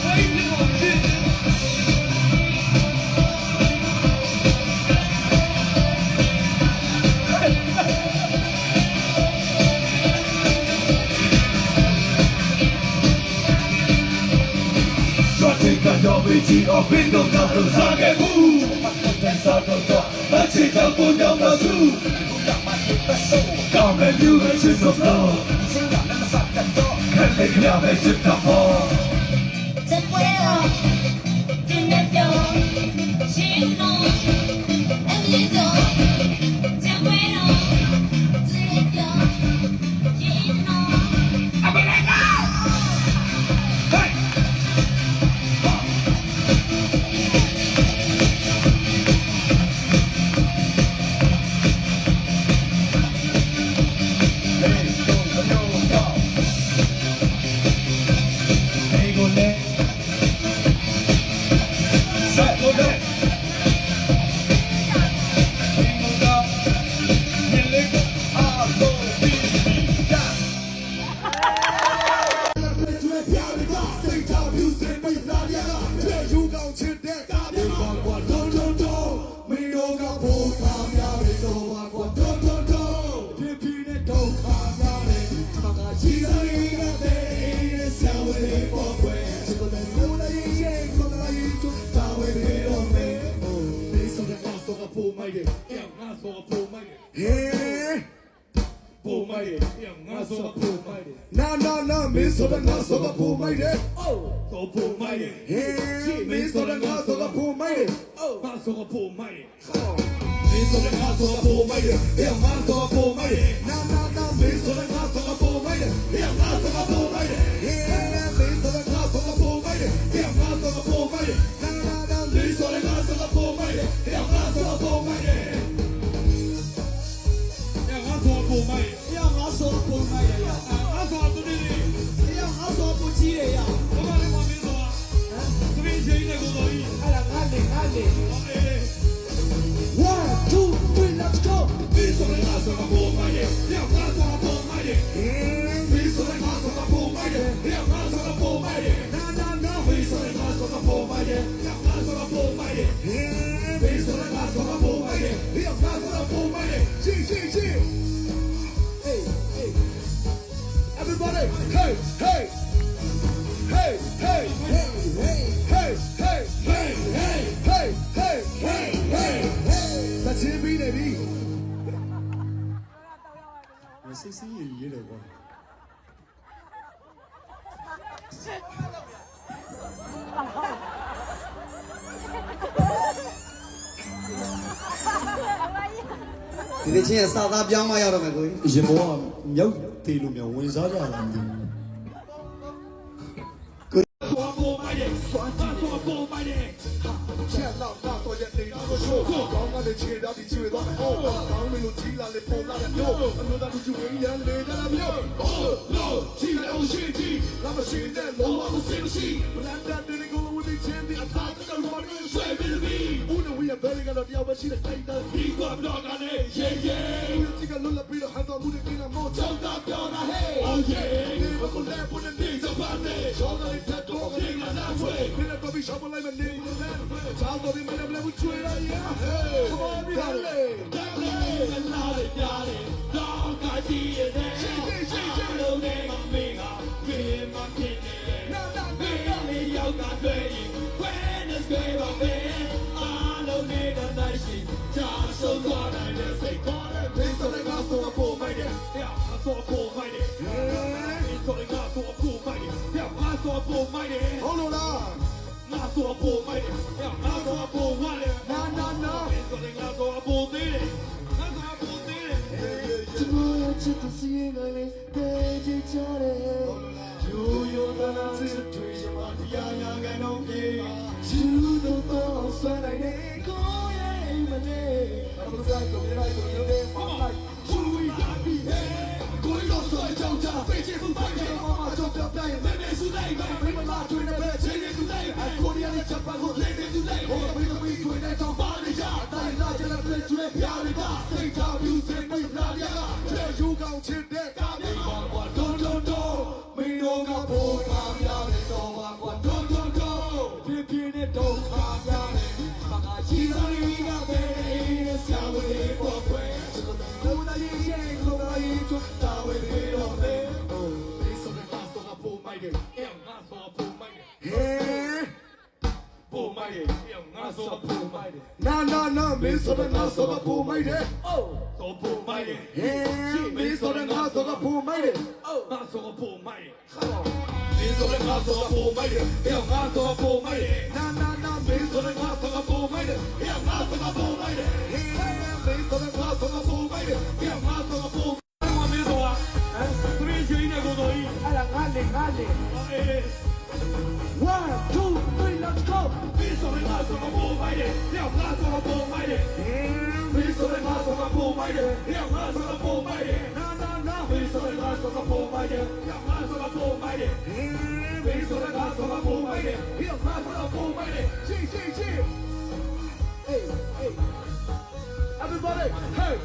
Hey! Opportunity of window down Zagabu Sakoto Machita Punyam Nasu Come and you will choose of love Can't make me up and ship the ball Te puedo tener yo Si no Emilito Te puedo tener yo Si no No, me so the not so the poor made it. Oh, so poor made it. Hey, me so the not so the poor made it. Oh, not so the poor made it. Me so the not so the poor made it. Yeah, not so the poor made it. No, me so the not so the poor made it. Yeah, not so the poor made it. Yeah, me so the not so the poor made it. Yeah, not so the poor made it. No, me so the not so the poor made it. Yeah, not so the poor made it. Yeah, not so the poor made it. Yeah, not so the poor made it. One, two, three, let's go. Me so the not so the poor made it. Yeah, not so the poor made it. Me so the not so the poor made it. Yeah, not so the poor made it. No. Me so the not so the poor made it. Yeah, not so the poor made it. Me so the not so the poor made it. Yeah, not so the poor made it. G. Hey. Everybody, hey. That's it, baby. See you there, boy.ဒီချင်းစာသားပြောင်းမရောက်တော့မယ်ကိုကြီး ရေဘောကမြောက်တေလို့မြောက်ဝင်စားကြတာမသိဘူးချက်လောက်တော့ရဲ့နေတော့ရှိုးကောင်းတဲ့ခြေတော်ဒီချွေတော့အော်ကောင်းမလို့ကြီးလာလေပေါ်လာတဲ့မျိုးအလို့တော့သူဝင်းရန်လေတဲ့မျိုးအော်လို့ကြီးလို့ရှိကြီးလာမရှိတဲ့လောကကိုစင်ရှိဘလန်တဲ့ဒီကိုဝဒီချင်းဒီအသာကတော့ဘာလို့ဆွဲပြီးပြီဦးတို့ဝီးရဘယ်ကတော့တယောက်ပဲရှိတဲ့စိတ်သားဒီကတော့ကနေရေဒီကလွတ်လပ်ပြီးတော့ဟန်တော်မှုတွေကမောချောက်တာပြောတာဟဲ့ Oh yeah ဒီဘကုလည်းပုံနေစပါတဲ့ချောင်းလေးတက်တော့ခင်းလာတဲ့ဆွဲခင်းတော့ပြီးရှောင်းမလိုက်မနေဘူးလေချောင်းတော်ဒီမလည်းဘူးချွေလာရဲ့ Hey ဘာလို့လဲလာလေကြားတယ်တော့ကကြီးရဲ့ရှိလုံးနဲ့မမင်းကပြင်းမဖြစ်နေလေရောက်ကတွေ့ရင်ခွဲနေစေပါပဲအားလုံးနဲ့တော့နိုင်ရှိချာဆုံးသွားနိုင်တဲ့စိတ်ခေါ်တဲ့ဘေးစတဲ့ကတော့ပေါ်မိုက်တယ်အဆောပေါ်မိုက်တယ်ဘေးစတဲ့ကတော့ပေါ်မိုက်တယ်အဆောပေါ်မိုက်တယ်ဟုတ်လို့လားငါဆောပေါ်မိုက်တယ်ငါဆောပေါ်ဝါတယ်နာဘေးစတဲ့ကတော့ပေါ်သေးတယ်ငါဆောပေါ်သေးတယ်ချစ်သူစီရင်ကလေးတဲ့ချစ်ချတယ်ရိုးတနာစစ်တွေရမတရားညာကတော့ပြေယူတော့ဆွမ်းနိုင်တယ်ကိုရဲ့မလေးအမစားကိုရိုက်ကိုရုံးနေပါလိုက်ချူရီတာပြီးဟဲကိုရီတော့ဆွဲကြောင်းချဖေးချင်ဘူးပိုက်တယ်မမတော့ပြပြရဲ့မဲမဲစုလိုက်ပဲမင်းမလာထွေးနေပဲချင်းနေသူလိုက်ကိုရီးယားနဲ့ဂျပန်ကိုလေးနေသူလိုက်ဟိုမင်းတို့ပြီးထွေးနေတော့ပါနေကြတိုင်းလာကြတဲ့ပြည်ကျွေးပြရတာစိတ်ထားပြီးစင်နေလာရတာကျေယူကောင်းချစ်တဲ့ကားမေးပါကွာဒွန်းမင်းတို့ကဖို့ကားများနေတော့ပါကွာဒွန်းပြင်းနဲ့တော့ခါပြတယ်ဘာကကြီးစားရင်းကပဲဆရာဝေးပေါ်ခွဲကိုယ်တိုင်ရဲ့ကိုယ်တိုင်ချွတ်တာဝေးတော့တယ်ဒီဆိုတဲ့ကားတော့ပုံမိုက်တယ်ငါဆိုပုံမိုက်တယ်ဟဲ နာမင်းဆိုတဲ့ငါဆိုကပူမိုက်တယ် ဆိုဖို့မိုက်တယ် ဟေးမင်းဆိုတဲ့ငါဆိုကပူမိုက်တယ် ငါဆိုဖို့မိုက်တယ်မင်းဆိုတဲ့ငါဆိုဖို့မိုက်တယ်ဟဲ့ငါဆိုဖို့မိုက်တယ် နာမင်းဆိုတဲ့ငါဆိုကပူမိုက်တယ် ဟဲ့ငါဆိုဖို့မိုက်တယ် ဟေးမင်းဆိုတဲ့ငါဆိုကပူမိုက်တယ် ဟဲ့ငါဆိုဖို့မိုက်တယ်မင်းဆိုတာသူရင်းချင်းနဲ့ကိုတော်ကြီး အဲ့ဒါငါလေ အေး 1 2 3 let's go မင်းဆိုတဲ့ငါဆိုဖို့မိုက်တယ်ဟဲ့ငါဆိုဖို့မိုက်တယ် ဟေး မင်းဆိုတဲ့ငါဆိုဖို့မိုက်တယ်ဟဲ့ငါဆိုဖို့မိုက်တယ် နာ မင်းဆိုတဲ့ငါဆိုဖို့မိုက်တယ်ဟဲ့ငါဆိုဖို့မိုက်တယ် ဟေး မင်းဆိုတဲ့ငါဆိုဖို့မိုက်တယ်ဟဲ့ငါဆိုဖို့မိုက်တယ် ရှေ့ hey everybody hey